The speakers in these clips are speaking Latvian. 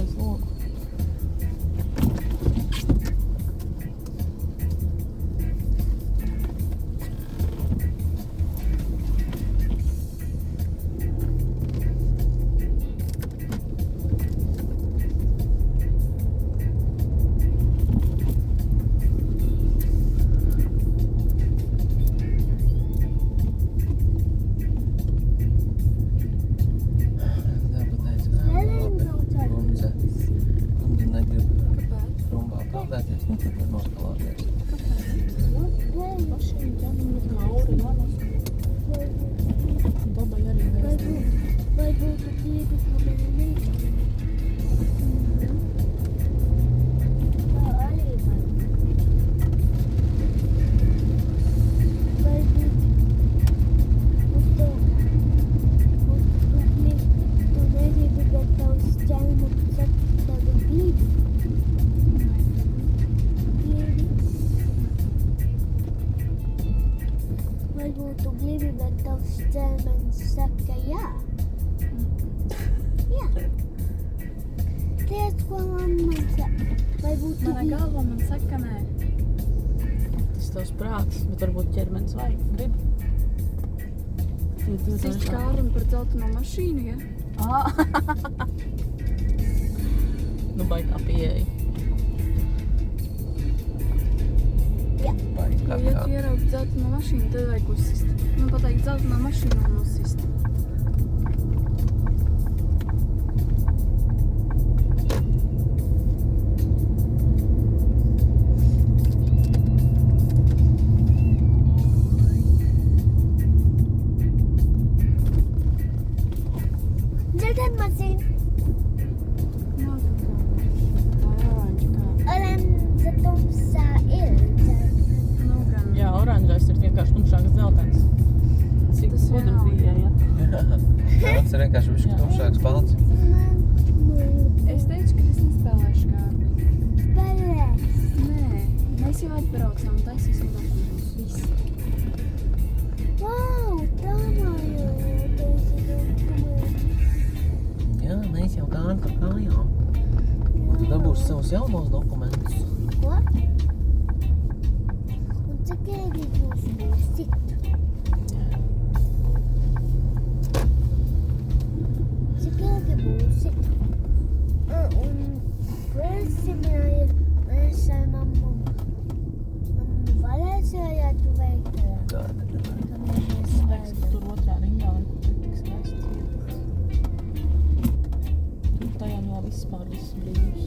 aiz logu. Manai galva man saka, nē. Tas tavs prāts, bet varbūt ķermenis vajag, grib. Tas īsti kā runa par dzelteno mašīnu, ja? Nu, baigā pieeja. Jā. Jo, ja tu ieraugi dzelteno mašīnu, tad vajag uzsist. Nu, pateikt dzelteno mašīnu un uzsist. Jā, oranžais ir vienkārši tumšāks dzeltens. Cik Tas gudri vienalga. bija, ja? Tas ir vienkārši višķi tumšāks balts. Es teicu, ka es nespēlēšu kārti. Spēlēs. Nē, mēs jau atbraucām un taisīsim dokumentus. Viss. Vau, tā mājā taisi dokumentus. Jā, mēs jau gājam par kājām. Un tu dabūsi savus jaunos dokumentus. Ko? Un cik ilgi jūs būsit? Cik ilgi būsit? Un Velsināja mēs ar mammu Valēsijā tu veikalā. Kāda? Kad mēs Liekas, ka svaidām. tur otrā rindā var būt tik skaists vietas. Tur tajā vēl vispār viss brīvs.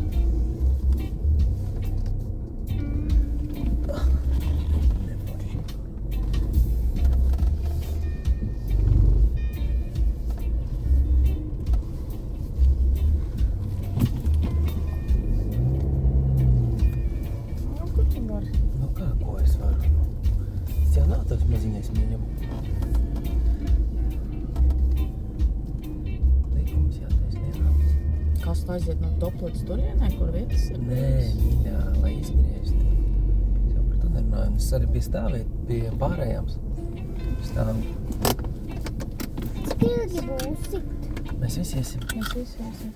Nu, kur tu vari? Nu kā, ko es varu? Es jau nav tavs maziņais mīļam. Likums jātais neatnāc. Kas tu aiziet no Toplets turienē, kur vietas ir? Nē, mīļā, lai izgriezt. Es jau par to nerunāju. Es arī pie stāvēt pie pārējām stāvi. Cik ilgi būsit? Mēs visi iesim. Mēs visi esam.